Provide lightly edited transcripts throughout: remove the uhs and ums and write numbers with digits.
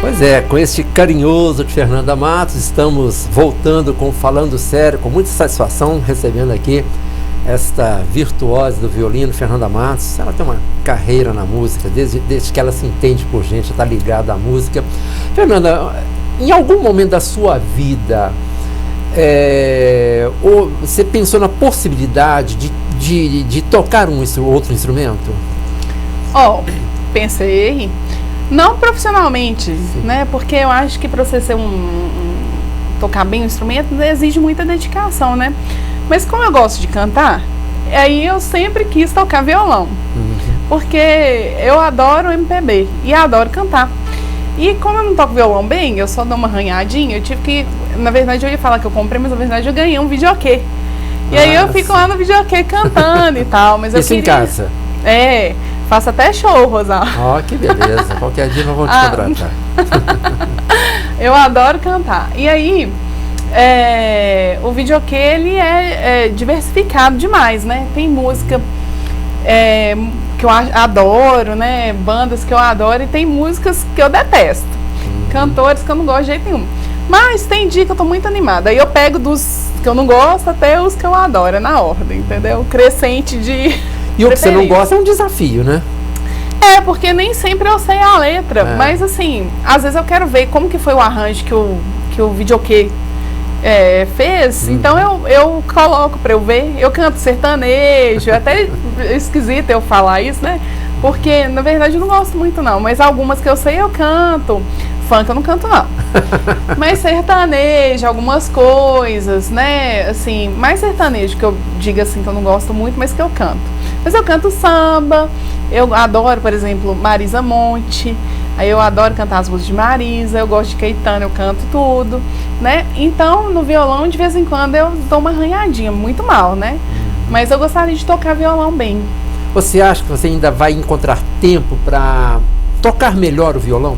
Pois é, com este carinhoso de Fernanda Matos, estamos voltando com Falando Sério, com muita satisfação, recebendo aqui esta virtuosa do violino, Fernanda Matos. Ela tem uma carreira na música, desde que ela se entende por gente, está ligada à música. Fernanda, em algum momento da sua vida, você pensou na possibilidade de tocar outro instrumento? Pensei, não profissionalmente, né? Porque eu acho que para você ser tocar bem o instrumento exige muita dedicação, né? Mas como eu gosto de cantar, aí eu sempre quis tocar violão, porque eu adoro MPB e adoro cantar. E como eu não toco violão bem, eu só dou uma arranhadinha, eu tive que, na verdade eu ia falar que eu comprei, mas na verdade eu ganhei um videokê. E aí eu fico lá no videokê cantando e tal, mas Isso em casa? Faço até show, Rosal. Que beleza, qualquer dia nós vamos te contratar. Eu adoro cantar. E aí, o videokê, ele é diversificado demais, né? Tem música que eu adoro, né? Bandas que eu adoro, e tem músicas que eu detesto. Cantores que eu não gosto de jeito nenhum. Mas tem dia que eu tô muito animada. Aí eu pego dos que eu não gosto até os que eu adoro, na ordem, entendeu? Crescente de... E o que você não gosta é um desafio, né? Porque nem sempre eu sei a letra, mas assim, às vezes eu quero ver como que foi o arranjo que o videokê fez, então eu coloco pra eu ver. Eu canto sertanejo, até esquisito eu falar isso, né? Porque na verdade eu não gosto muito não, mas algumas que eu sei eu canto. Funk eu não canto não, mas sertanejo, algumas coisas, né, assim, mais sertanejo que eu diga assim que eu não gosto muito, mas que eu canto. Mas eu canto samba, eu adoro, por exemplo, Marisa Monte, aí eu adoro cantar as músicas de Marisa, eu gosto de Caetano, eu canto tudo, né, então no violão de vez em quando eu dou uma arranhadinha, muito mal, né, mas eu gostaria de tocar violão bem. Você acha que você ainda vai encontrar tempo para tocar melhor o violão?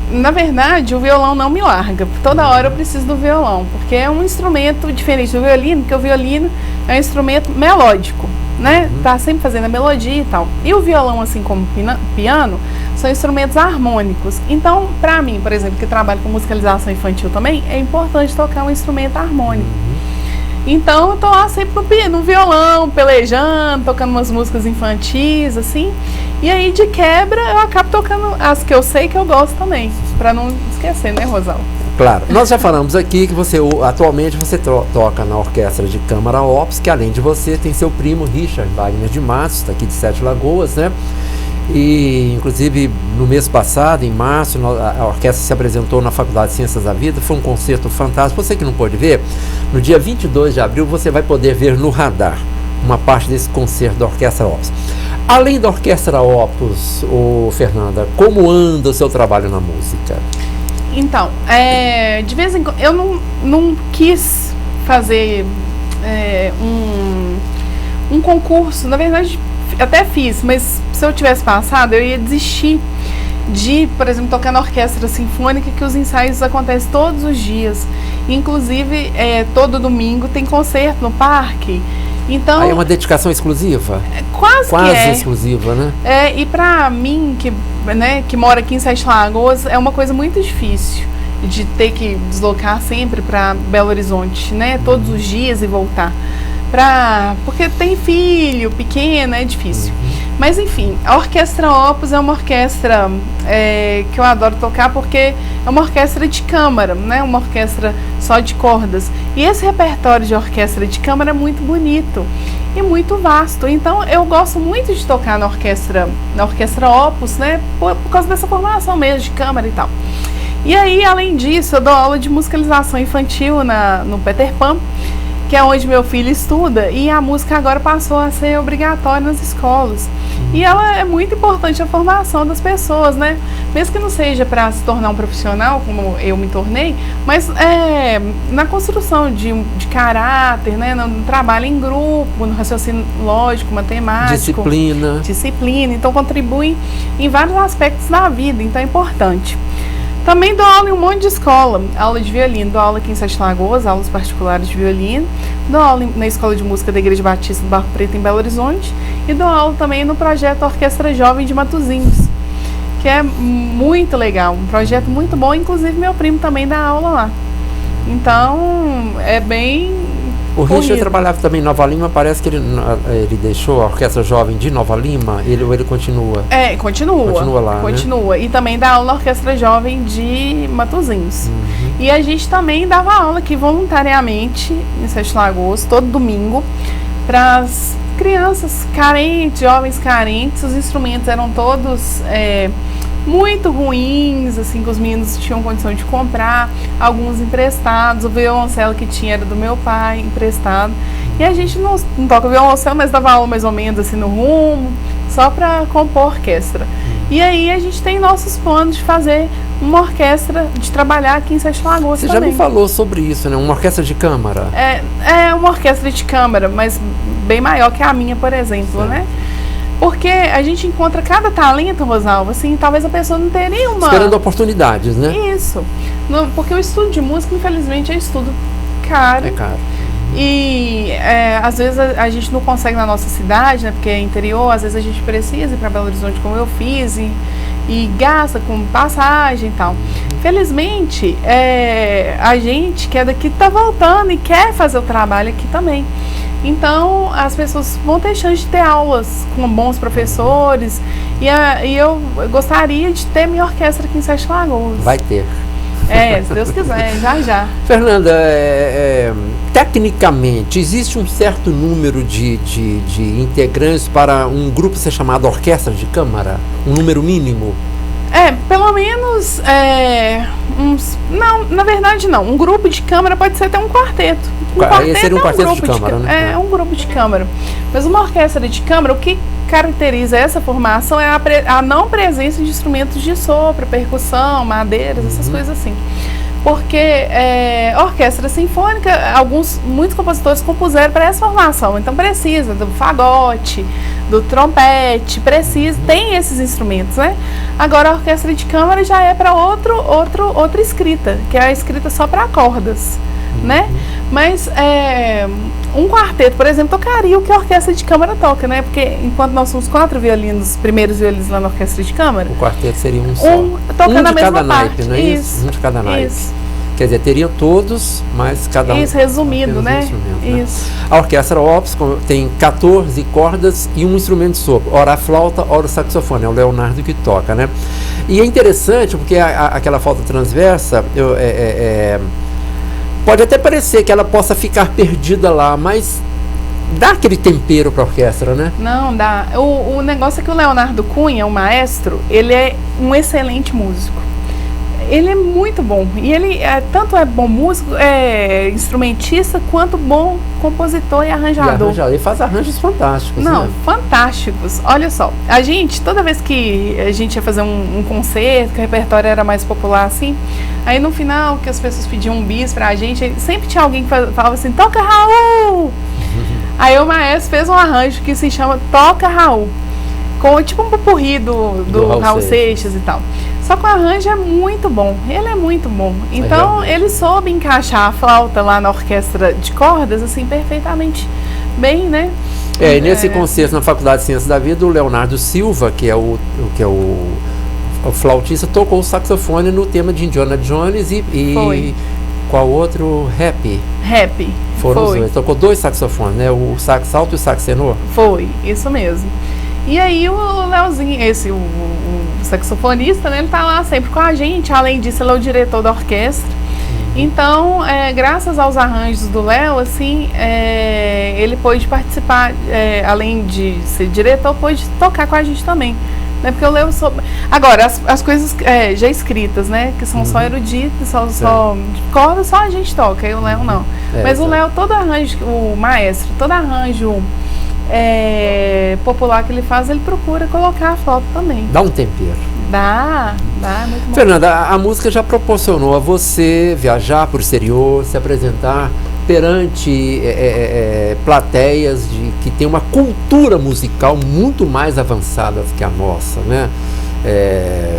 Na verdade, o violão não me larga. Toda hora eu preciso do violão, porque é um instrumento diferente do violino, porque o violino é um instrumento melódico, né? Tá sempre fazendo a melodia e tal. E o violão, assim como o piano, são instrumentos harmônicos. Então, pra mim, por exemplo, que trabalho com musicalização infantil também, é importante tocar um instrumento harmônico. Então, eu tô lá sempre no violão, pelejando, tocando umas músicas infantis, assim. E aí, de quebra, eu acabo tocando as que eu sei que eu gosto também, pra não esquecer, né, Rosal? Claro. Nós já falamos aqui que atualmente você toca na Orquestra de Câmara Opus, que além de você, tem seu primo Richard Wagner de Matos, daqui de Sete Lagoas, né? E, inclusive, no mês passado, em março, a orquestra se apresentou na Faculdade de Ciências da Vida. Foi um concerto fantástico. Você que não pôde ver, no dia 22 de abril, você vai poder ver no radar uma parte desse concerto da Orquestra Opus. Além da Orquestra Opus, Fernanda, como anda o seu trabalho na música? Então, de vez em quando, eu não quis fazer um concurso. Na verdade, até fiz, mas se eu tivesse passado, eu ia desistir de, por exemplo, tocar na orquestra sinfônica, que os ensaios acontecem todos os dias. Inclusive, todo domingo tem concerto no parque. Então, aí é uma dedicação exclusiva? Quase exclusiva, né? E pra mim, que mora aqui em Sete Lagoas, é uma coisa muito difícil de ter que deslocar sempre para Belo Horizonte, né? Todos os dias e voltar. Porque tem filho pequeno, é difícil. Mas enfim, a Orquestra Opus é uma orquestra que eu adoro tocar, porque é uma orquestra de câmara, né? Uma orquestra só de cordas. E esse repertório de orquestra de câmara é muito bonito e muito vasto. Então eu gosto muito de tocar na orquestra Opus, né? Por causa dessa formação mesmo de câmara e tal. E aí, além disso, eu dou aula de musicalização infantil no Peter Pan, que é onde meu filho estuda, e a música agora passou a ser obrigatória nas escolas. E ela é muito importante a formação das pessoas, né? Mesmo que não seja para se tornar um profissional, como eu me tornei, mas na construção de caráter, né? No trabalho em grupo, no raciocínio lógico, matemático. Disciplina. Então contribui em vários aspectos da vida, então é importante. Também dou aula em um monte de escola, aula de violino, dou aula aqui em Sete Lagoas, aulas particulares de violino, dou aula na Escola de Música da Igreja Batista do Barro Preto, em Belo Horizonte, e dou aula também no projeto Orquestra Jovem de Matosinhos, que é muito legal, um projeto muito bom, inclusive meu primo também dá aula lá. Então, é bem... O Richard trabalhava também em Nova Lima, parece que ele deixou a Orquestra Jovem de Nova Lima, ele continua? Continua. Continua lá, Continua. Né? E também dá aula na Orquestra Jovem de Matosinhos. Uhum. E a gente também dava aula aqui voluntariamente em Sete Lagoas, todo domingo, para as crianças carentes, jovens carentes. Os instrumentos eram todos muito ruins, assim, que os meninos tinham condição de comprar, alguns emprestados. O violoncelo que tinha era do meu pai, emprestado. E a gente não toca violoncelo, mas dava aula mais ou menos assim no rumo, só para compor orquestra. E aí a gente tem nossos planos de fazer uma orquestra, de trabalhar aqui em Sete Lagoas também. Você já me falou sobre isso, né? Uma orquestra de câmara. É uma orquestra de câmara, mas bem maior que a minha, por exemplo, né? Porque a gente encontra cada talento, Rosalva, assim, talvez a pessoa não teria uma... Esperando oportunidades, né? Isso. Não, porque o estudo de música, infelizmente, é estudo caro. É caro. E às vezes a gente não consegue na nossa cidade, né? Porque é interior, às vezes a gente precisa ir para Belo Horizonte, como eu fiz, e gasta com passagem e tal. Felizmente, a gente que é daqui está voltando e quer fazer o trabalho aqui também. Então, as pessoas vão ter chance de ter aulas com bons professores. E eu gostaria de ter minha orquestra aqui em Sete Lagoas. Vai ter. Se Deus quiser, já. Fernanda, tecnicamente, existe um certo número de integrantes para um grupo ser chamado Orquestra de Câmara? Um número mínimo? Pelo menos Não, na verdade não. Um grupo de câmara pode ser até um quarteto. Esse seria um quarteto de câmara, né? É um grupo de câmara. Mas uma orquestra de câmara, o que caracteriza essa formação é a não presença de instrumentos de sopro, percussão, madeiras, essas coisas assim. Porque orquestra sinfônica, muitos compositores compuseram para essa formação, então precisa do fagote, do trompete, tem esses instrumentos, né? Agora a orquestra de câmara já é para outra escrita, que é a escrita só para cordas, né? Mas um quarteto, por exemplo, tocaria o que a orquestra de câmara toca, né? Porque enquanto nós somos 4 violinos, primeiros violinos lá na orquestra de câmara, o quarteto seria um só. Tocando a mesma cada parte. Naipe, não é isso? Um de cada naipe. Isso. Quer dizer, teriam todos, mas cada um... Isso, resumido, né? Isso. A orquestra Ops tem 14 cordas e um instrumento de sopro. Ora a flauta, ora o saxofone. É o Leonardo que toca, né? E é interessante, porque aquela flauta transversa, pode até parecer que ela possa ficar perdida lá, mas dá aquele tempero para a orquestra, né? Não, dá. O negócio é que o Leonardo Cunha, o maestro, ele é um excelente músico. Ele é muito bom. E ele tanto é bom músico, instrumentista, quanto bom compositor e arranjador. Ele faz arranjos fantásticos. Não, né? Fantásticos. Olha só, a gente, toda vez que a gente ia fazer um concerto, que o repertório era mais popular assim, aí no final que as pessoas pediam um bis pra gente, sempre tinha alguém que falava assim, toca Raul! Aí o maestro fez um arranjo que se chama Toca Raul, com tipo um pupurri do Raul Seixas e tal. Só que o arranjo é muito bom, ele é muito bom. Então ele soube encaixar a flauta lá na orquestra de cordas, assim, perfeitamente bem, né? E nesse concerto na Faculdade de Ciências da Vida, o Leonardo Silva, que é o flautista, tocou o saxofone no tema de Indiana Jones e qual outro? Rap. Foram os dois. Tocou 2 saxofones, né? O sax alto e o sax tenor. Foi, isso mesmo. E aí o Leozinho, o saxofonista, né, ele tá lá sempre com a gente. Além disso, ele é o diretor da orquestra. Então, graças aos arranjos do Léo, assim, ele pôde participar, além de ser diretor, pôde tocar com a gente também. Né, porque o Léo Agora, as coisas já escritas, né, que são só eruditas, só de corda, só a gente toca, e o Léo não. Mas o Léo, todo arranjo, o maestro, todo arranjo popular que ele faz, ele procura colocar a flauta também. Dá um tempero. Dá, muito bom. Fernanda, a música já proporcionou a você viajar para o exterior, se apresentar perante plateias que tem uma cultura musical muito mais avançada que a nossa, né?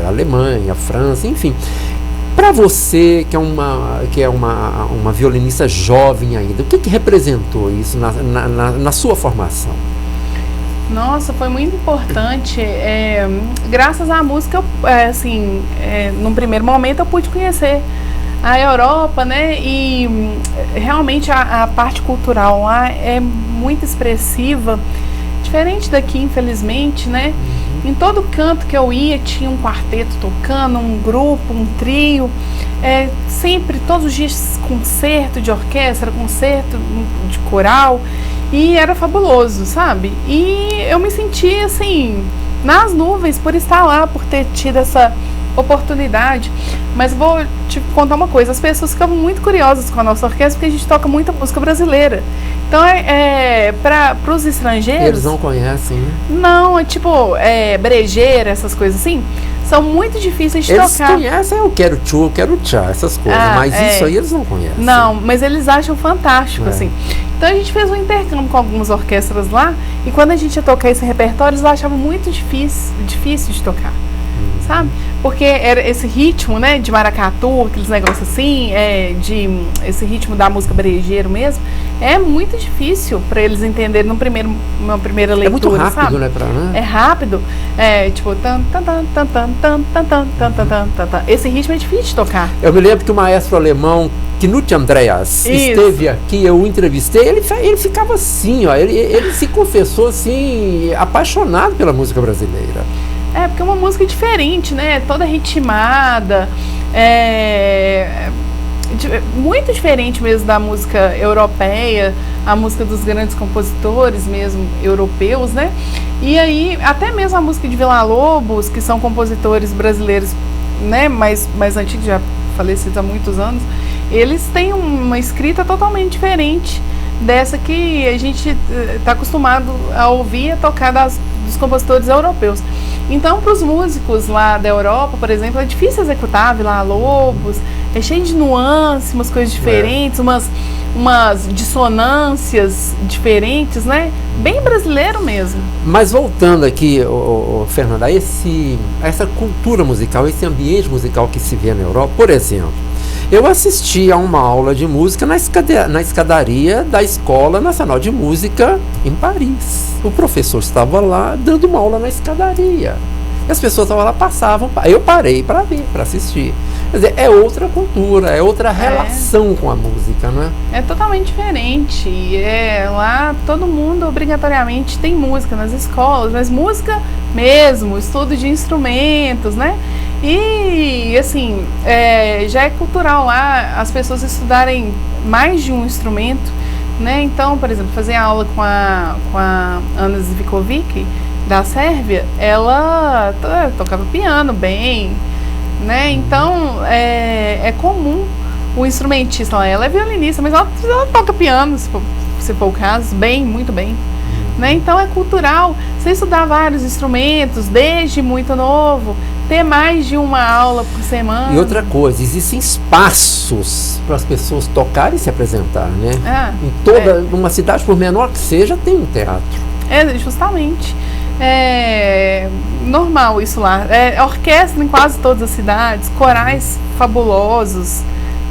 Alemanha, França, enfim. Para você, que é uma violinista jovem ainda, o que representou isso na sua formação? Nossa, foi muito importante. Graças à música, num primeiro momento eu pude conhecer a Europa, né? E realmente a parte cultural lá é muito expressiva, diferente daqui, infelizmente, né? Em todo canto que eu ia tinha um quarteto tocando, um grupo, um trio, sempre, todos os dias, concerto de orquestra, concerto de coral, e era fabuloso, sabe? E eu me sentia assim, nas nuvens por estar lá, por ter tido essa oportunidade. Mas vou te contar uma coisa, as pessoas ficam muito curiosas com a nossa orquestra porque a gente toca muita música brasileira. Então para os estrangeiros... Eles não conhecem, né? Não, brejeira, essas coisas assim, são muito difíceis de eles tocar. Eles conhecem o quero tchu, o quero tchá, essas coisas, mas isso aí eles não conhecem. Não, mas eles acham fantástico, assim. Então a gente fez um intercâmbio com algumas orquestras lá, e quando a gente ia tocar esse repertório, eles achavam muito difícil de tocar. Sabe? Porque era esse ritmo, né, de maracatu, aqueles negócios assim, esse ritmo da música brejeiro mesmo, é muito difícil para eles entenderem numa primeira leitura. É muito rápido, sabe? Né? É rápido, tipo esse ritmo é difícil de tocar. Eu me lembro que o maestro alemão Knut Andreas esteve aqui, eu o entrevistei, ele ficava assim, ó, ele se confessou assim, apaixonado pela música brasileira. Porque é uma música diferente, né? Toda ritmada, muito diferente mesmo da música europeia, a música dos grandes compositores mesmo, europeus, né? E aí, até mesmo a música de Villa-Lobos, que são compositores brasileiros, né? Mais antigos, já falecidos há muitos anos, eles têm uma escrita totalmente diferente dessa que a gente está acostumado a ouvir, a tocar dos compositores europeus. Então, para os músicos lá da Europa, por exemplo, é difícil executar Villa-Lobos, é cheio de nuances, umas coisas diferentes, umas dissonâncias diferentes, né? Bem brasileiro mesmo. Mas voltando aqui, Fernanda, a essa cultura musical, esse ambiente musical que se vê na Europa, por exemplo, eu assisti a uma aula de música na escadaria da Escola Nacional de Música em Paris. O professor estava lá dando uma aula na escadaria. E as pessoas estavam lá, passavam. Eu parei para ver, para assistir. Quer dizer, é outra cultura, é outra relação com a música, né? É totalmente diferente. Lá todo mundo obrigatoriamente tem música nas escolas, mas música mesmo, estudo de instrumentos, né? E assim, já é cultural lá as pessoas estudarem mais de um instrumento, né? Então, por exemplo, fazer aula com a Ana Zvikovic, da Sérvia, ela tocava piano bem, né? Então, é comum o instrumentista lá, ela é violinista, mas ela toca piano, se for o caso, muito bem. Né? Então é cultural, você estudar vários instrumentos desde muito novo, ter mais de uma aula por semana. E outra coisa, existem espaços para as pessoas tocarem e se apresentar, né? Numa cidade, por menor que seja, tem um teatro. Justamente. É normal isso lá. Orquestra em quase todas as cidades, corais fabulosos,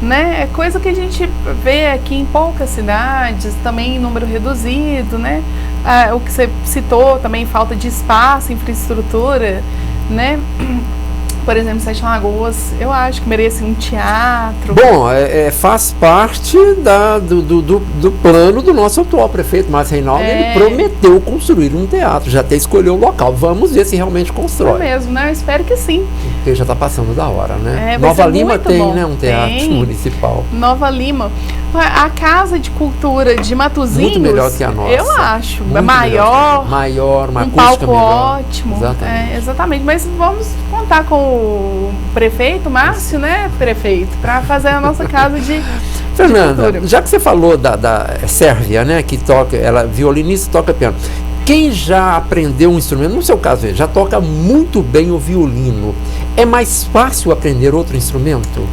né? É coisa que a gente vê aqui em poucas cidades, também em número reduzido, né? O que você citou também, falta de espaço, infraestrutura, né? Por exemplo, Sete Lagoas, eu acho que merece um teatro. Bom, faz parte do plano do nosso atual prefeito, Márcio Reinaldo. Ele prometeu construir um teatro, já até escolheu o local. Vamos ver se realmente constrói. É mesmo, né? Eu espero que sim. Porque já está passando da hora, né? Nova Lima tem, né, um teatro municipal. Nova Lima. A Casa de Cultura de Matosinhos, muito melhor que a nossa. Eu acho. Muito maior, uma um acústica palco melhor. ótimo. Exatamente. Exatamente. Mas vamos contar com o prefeito, Márcio, né, prefeito, para fazer a nossa casa de Fernanda, cultura. Já que você falou da Sérvia, né, que toca, ela violinista, toca piano. Quem já aprendeu um instrumento, no seu caso, já toca muito bem o violino, é mais fácil aprender outro instrumento?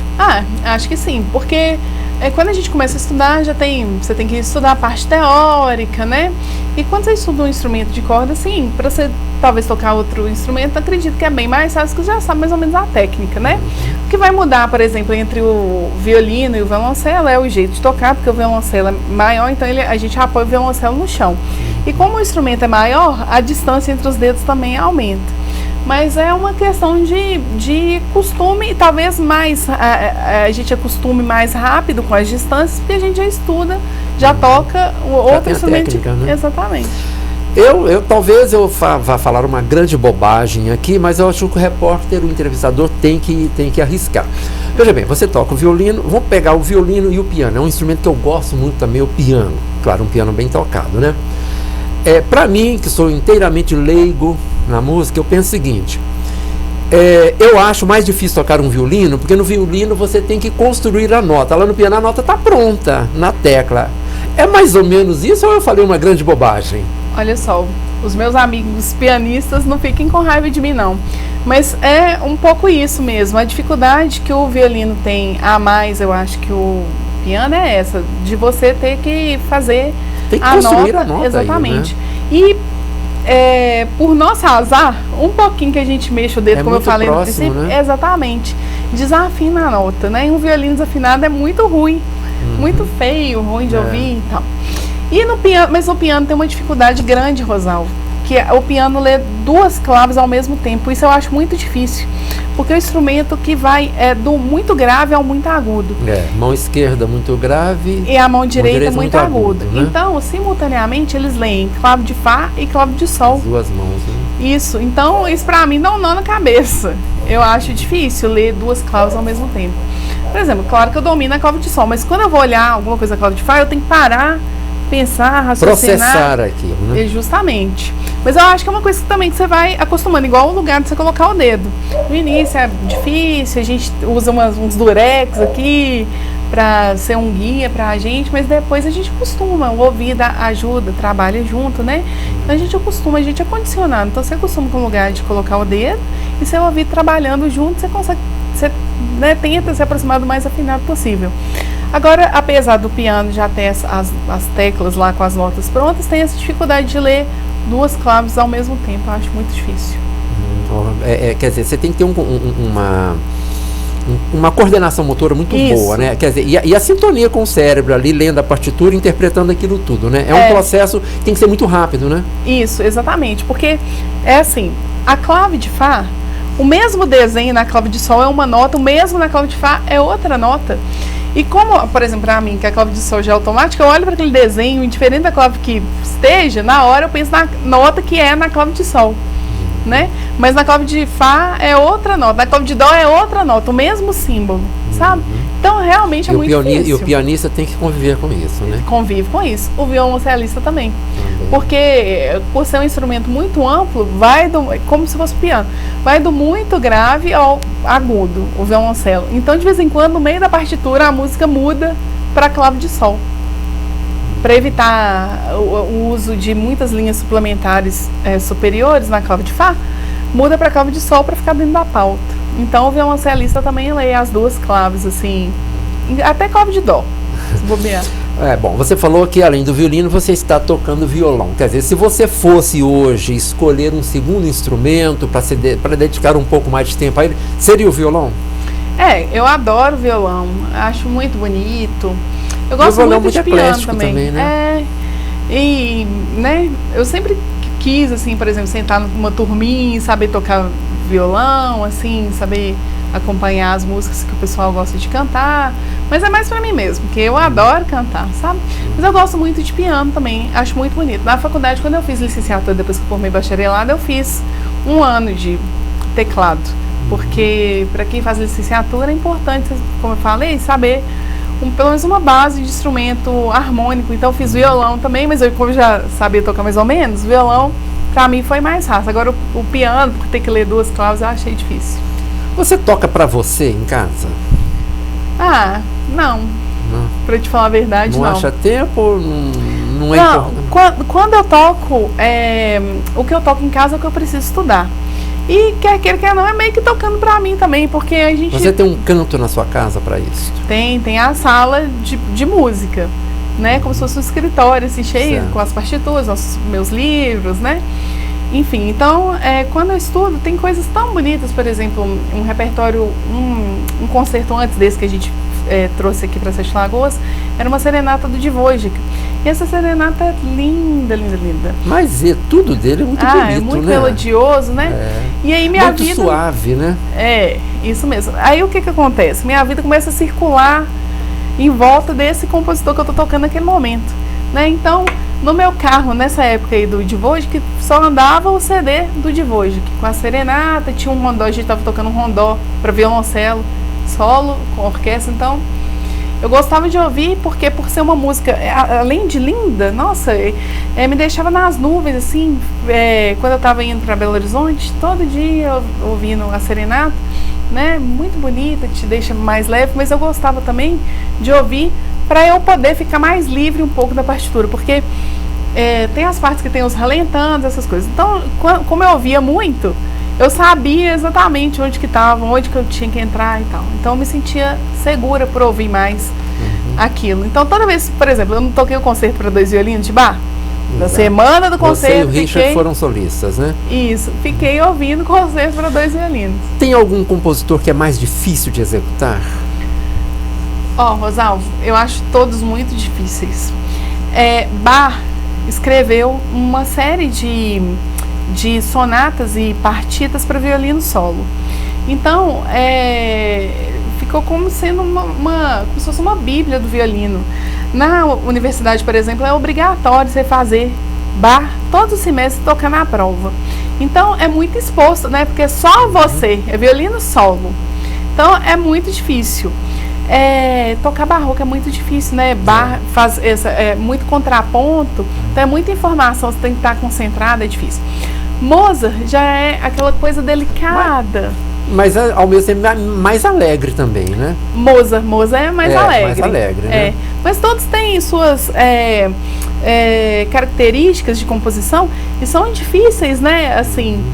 Acho que sim, porque Quando a gente começa a estudar, você tem que estudar a parte teórica, né? E quando você estuda um instrumento de corda, assim, para você talvez tocar outro instrumento, acredito que é bem mais fácil, porque você já sabe mais ou menos a técnica, né? O que vai mudar, por exemplo, entre o violino e o violoncelo é o jeito de tocar, porque o violoncelo é maior, então a gente apoia o violoncelo no chão. E como o instrumento é maior, a distância entre os dedos também aumenta. Mas é uma questão de costume, e talvez mais a gente acostume mais rápido com as distâncias, porque a gente já estuda, já toca outro instrumento. Técnica, né? Exatamente. Talvez eu vá falar uma grande bobagem aqui, mas eu acho que o repórter, o entrevistador tem que arriscar. Veja bem, você toca o violino, vamos pegar o violino e o piano. É um instrumento que eu gosto muito também, o piano. Claro, um piano bem tocado, né? Para mim, que sou inteiramente leigo na música, eu penso o seguinte: eu acho mais difícil tocar um violino, porque no violino você tem que construir a nota. Lá no piano a nota está pronta na tecla. É mais ou menos isso, ou eu falei uma grande bobagem? Olha só, os meus amigos pianistas não fiquem com raiva de mim, não. Mas é um pouco isso mesmo. A dificuldade que o violino tem a mais, eu acho que o piano é essa, de você ter que fazer tem que construir a nota. Exatamente. Aí, né? Por nosso azar, um pouquinho que a gente mexe o dedo, como eu falei no princípio, né? Exatamente, desafina a nota, né? E um violino desafinado é muito ruim, muito feio, ruim de ouvir e tal. E no piano, mas o piano tem uma dificuldade grande, Rosalvo, que o piano lê duas claves ao mesmo tempo. Isso eu acho muito difícil, porque é um instrumento que vai do muito grave ao muito agudo. Mão esquerda muito grave e a mão direita muito agudo. Né? Então, simultaneamente, eles leem clave de Fá e clave de Sol. As duas mãos, né? Isso. Então, isso pra mim dá um nó na cabeça. Eu acho difícil ler duas claves ao mesmo tempo. Por exemplo, claro que eu domino a clave de Sol, mas quando eu vou olhar alguma coisa na clave de Fá, eu tenho que parar, pensar, raciocinar. Processar aquilo, né? Justamente. Mas eu acho que é uma coisa que também que você vai acostumando, igual o lugar de você colocar o dedo. No início é difícil, a gente usa uns durex aqui para ser um guia pra gente, mas depois a gente acostuma, o ouvido ajuda, trabalha junto, né? Então a gente acostuma, a gente é condicionado. Então você acostuma com o lugar de colocar o dedo e seu ouvido trabalhando junto, você consegue, né, tenta se aproximar do mais afinado possível. Agora, apesar do piano já ter as teclas lá com as notas prontas, tem essa dificuldade de ler duas claves ao mesmo tempo. Eu acho muito difícil. Quer dizer, você tem que ter uma coordenação motora muito boa, né? Quer dizer, e a sintonia com o cérebro ali, lendo a partitura, interpretando aquilo tudo, né? É um processo que tem que ser muito rápido, né? Isso, exatamente. Porque é assim, a clave de Fá, o mesmo desenho na clave de Sol é uma nota, o mesmo na clave de Fá é outra nota. E como, por exemplo, para mim, que a clave de Sol já é automática, eu olho para aquele desenho, indiferente da clave que esteja, na hora eu penso na nota que é na clave de Sol, né? Mas na clave de Fá é outra nota, na clave de Dó é outra nota, o mesmo símbolo, sabe? Então, realmente é muito difícil. E o pianista tem que conviver com isso, né? Convive com isso. O violoncelista também. Porque, por ser um instrumento muito amplo, como se fosse piano, vai do muito grave ao agudo, o violoncelo. Então, de vez em quando, no meio da partitura, a música muda para clave de Sol. Para evitar o uso de muitas linhas suplementares superiores na clave de Fá, muda para clave de Sol para ficar dentro da pauta. Então, o violoncelista também lê as duas claves, assim, até clave de Dó, se bobear. Bom, você falou que além do violino você está tocando violão. Quer dizer, se você fosse hoje escolher um segundo instrumento para dedicar um pouco mais de tempo a ele, seria o violão? Eu adoro violão, acho muito bonito. Eu gosto muito de piano também, né? E, né, eu sempre quis, assim, por exemplo, sentar numa turminha e saber tocar violão, assim, saber acompanhar as músicas que o pessoal gosta de cantar, mas é mais pra mim mesmo, porque eu adoro cantar, sabe? Mas eu gosto muito de piano também, acho muito bonito. Na faculdade, quando eu fiz licenciatura, depois que eu formei bacharelado, eu fiz 1 ano de teclado, porque para quem faz licenciatura é importante, como eu falei, saber pelo menos uma base de instrumento harmônico. Então eu fiz violão também, mas como eu já sabia tocar mais ou menos, violão pra mim foi mais fácil. Agora o piano, por ter que ler duas claves, eu achei difícil. Você toca pra você em casa? Não. Pra te falar a verdade, não. Não acha tempo? Não é importante? Quando eu toco, o que eu toco em casa é o que eu preciso estudar. E quer queira, quer não, é meio que tocando pra mim também, porque a gente... Você tem um canto na sua casa para isso? Tem a sala de música, né? Como se fosse um escritório, assim, cheio, certo, com as partituras, meus livros, né? Enfim, então, quando eu estudo, tem coisas tão bonitas, por exemplo, um repertório, um concerto antes desse que a gente trouxe aqui para Sete Lagoas, era uma serenata do Dvořák. E essa serenata é linda, linda, linda. Mas tudo dele é muito bonito, é muito né? melodioso, né? E aí minha muito vida... suave, né? Isso mesmo. Aí o que acontece? Minha vida começa a circular em volta desse compositor que eu tô tocando naquele momento, né? Então, no meu carro, nessa época aí do Dvořák, só andava o CD do Dvořák, com a serenata, tinha um rondó, a gente estava tocando um rondó para violoncelo, solo, com orquestra, então eu gostava de ouvir, porque por ser uma música, além de linda, nossa, me deixava nas nuvens, assim, quando eu estava indo para Belo Horizonte, todo dia ouvindo a serenata, né, muito bonita, te deixa mais leve, mas eu gostava também de ouvir para eu poder ficar mais livre um pouco da partitura, porque tem as partes que tem os ralentantes, essas coisas. Então, como eu ouvia muito, eu sabia exatamente onde que estava, onde que eu tinha que entrar e tal. Então, eu me sentia segura por ouvir mais aquilo. Então, toda vez, por exemplo, eu não toquei o concerto para 2 violinos de Bach, na semana do concerto, você e o Richard foram solistas, né? Isso, fiquei ouvindo o concerto para 2 violinos. Tem algum compositor que é mais difícil de executar? Rosalvo, eu acho todos muito difíceis. Bach escreveu uma série de sonatas e partitas para violino solo. Então, ficou como sendo como se fosse uma bíblia do violino. Na universidade, por exemplo, é obrigatório você fazer Bach todos os semestres e tocar na prova. Então, é muito exposto, né? Porque só você, é violino solo. Então, é muito difícil. Tocar barroco é muito difícil, né? Bach faz muito contraponto, então é muita informação, você tem que estar concentrado, é difícil. Mozart já é aquela coisa delicada. Mas ao mesmo tempo mais alegre também, né? Mozart é mais alegre. Mais alegre, né? Mas todos têm suas características de composição e são difíceis, né? Assim.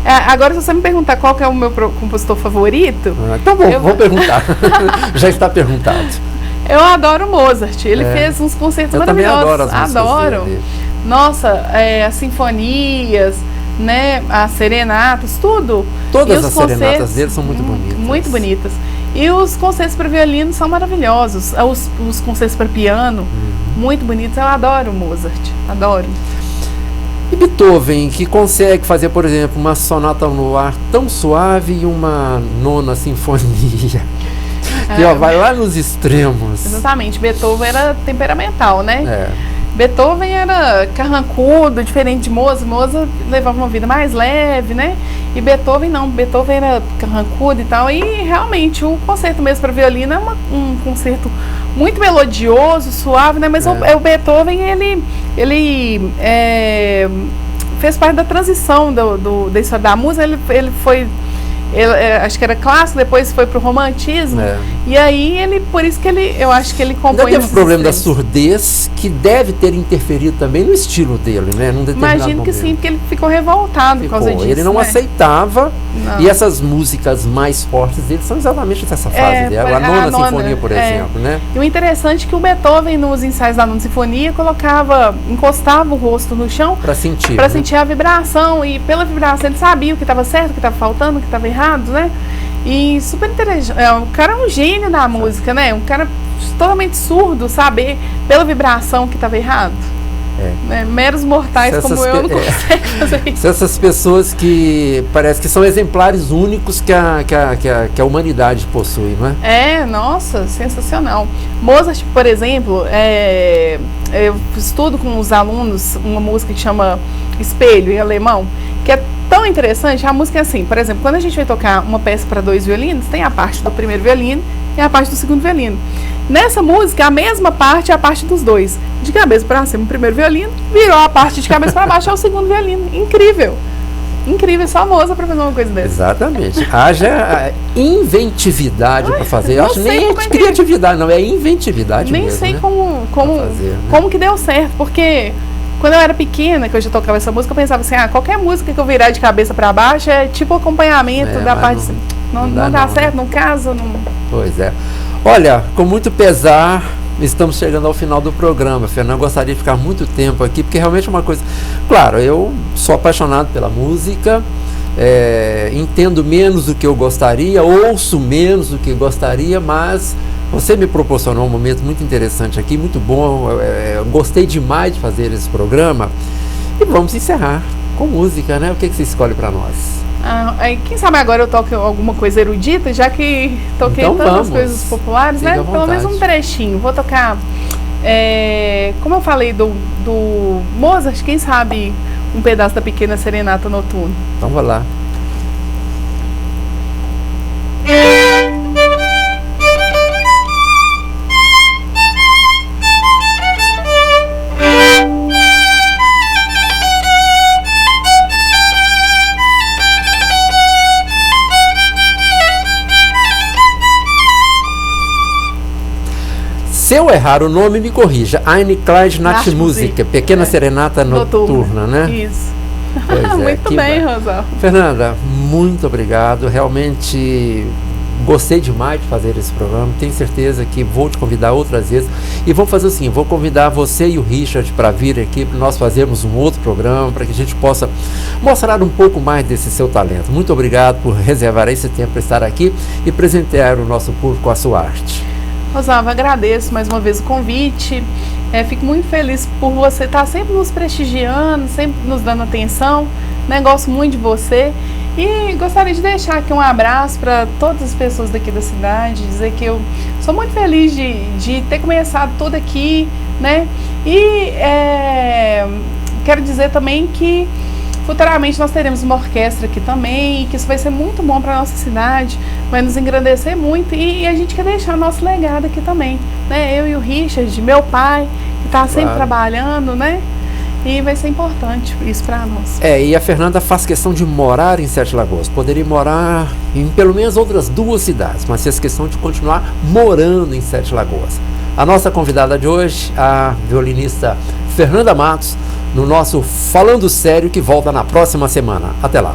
Agora, se você me perguntar qual que é o meu compositor favorito... Tá bom, vou perguntar. Já está perguntado. Eu adoro Mozart. Ele fez uns concertos maravilhosos. Eu também adoro as músicas dele. Nossa, as sinfonias, né, as serenatas, tudo. Todas as serenatas dele são muito bonitas. Muito bonitas. E os concertos para violino são maravilhosos. Os concertos para piano, muito bonitos. Eu adoro Mozart. Adoro. E Beethoven, que consegue fazer, por exemplo, uma sonata no ar tão suave e uma 9ª sinfonia, que vai lá nos extremos. Exatamente, Beethoven era temperamental, né? Beethoven era carrancudo, diferente de Mozart. Mozart levava uma vida mais leve, né? E Beethoven não, Beethoven era carrancudo e tal. E realmente o concerto mesmo para violino é um concerto muito melodioso, suave, né? Mas o Beethoven, ele fez parte da transição da história da música. Ele foi... acho que era clássico, depois foi pro romantismo. E aí por isso que eu acho que ele compõe. Ainda teve o problema da surdez, que deve ter interferido também no estilo dele, né? Imagino que sim, porque ele ficou revoltado por causa disso. Ele não aceitava, e essas músicas mais fortes dele são exatamente dessa fase dele. A 9ª Sinfonia, por exemplo, né? E o interessante é que o Beethoven, nos ensaios da 9ª Sinfonia, encostava o rosto no chão para sentir a vibração, e pela vibração ele sabia o que estava certo, o que estava faltando, o que estava errado, né? E super interessante. O cara é um gênio da música, né? Um cara totalmente surdo, saber pela vibração que estava errado. Né? Meros mortais como eu não conseguem fazer isso. Essas pessoas que parece que são exemplares únicos que a humanidade possui, não é? Nossa, sensacional. Mozart, por exemplo, eu estudo com os alunos uma música que chama Espelho, em alemão, que é tão interessante. A música é assim, por exemplo, quando a gente vai tocar uma peça para 2 violinos, tem a parte do primeiro violino e a parte do segundo violino. Nessa música, a mesma parte é a parte dos dois. De cabeça para cima, o primeiro violino, virou a parte de cabeça para baixo, é o segundo violino. Incrível. Incrível, só a Mozart para fazer uma coisa dessa. Exatamente. Haja inventividade para fazer. Eu acho nem é criatividade, não, é inventividade nem mesmo. Nem sei né? como que deu certo, porque Quando eu era pequena, que eu já tocava essa música, eu pensava assim, qualquer música que eu virar de cabeça para baixo é tipo acompanhamento da parte... Não dá certo, não casa, não... Pois é. Olha, com muito pesar, estamos chegando ao final do programa, Fernanda. Gostaria de ficar muito tempo aqui, porque realmente é uma coisa... Claro, eu sou apaixonado pela música, entendo menos do que eu gostaria, ouço menos do que gostaria, mas você me proporcionou um momento muito interessante aqui, muito bom. Gostei demais de fazer esse programa. E vamos encerrar com música, né? O que você escolhe para nós? Quem sabe agora eu toco alguma coisa erudita, já que toquei então tantas coisas populares, Fica né? Pelo menos um trechinho. Vou tocar, como eu falei do Mozart, quem sabe um pedaço da Pequena Serenata Noturna. Então vai lá. Se eu errar o nome, me corrija. Eine kleine Nachtmusik, Pequena Serenata Noturna, né? Isso. Pois muito bem, Rosalvo. Fernanda, muito obrigado. Realmente gostei demais de fazer esse programa. Tenho certeza que vou te convidar outras vezes. E vou fazer assim, vou convidar você e o Richard para vir aqui, para nós fazermos um outro programa, para que a gente possa mostrar um pouco mais desse seu talento. Muito obrigado por reservar esse tempo para estar aqui e presentear o nosso público com a sua arte. Rosalvo, agradeço mais uma vez o convite, fico muito feliz por você estar sempre nos prestigiando, sempre nos dando atenção, né? Gosto muito de você e gostaria de deixar aqui um abraço para todas as pessoas daqui da cidade, dizer que eu sou muito feliz de ter começado tudo aqui, né? E quero dizer também que futuramente nós teremos uma orquestra aqui também, e que isso vai ser muito bom para a nossa cidade, vai nos engrandecer muito, e a gente quer deixar nosso legado aqui também, né? Eu e o Richard, meu pai, que está sempre trabalhando, né? E vai ser importante isso para nós. E a Fernanda faz questão de morar em Sete Lagoas. Poderia morar em pelo menos outras 2 cidades, mas fez questão de continuar morando em Sete Lagoas. A nossa convidada de hoje, a violinista Fernanda Matos, no nosso Falando Sério, que volta na próxima semana. Até lá!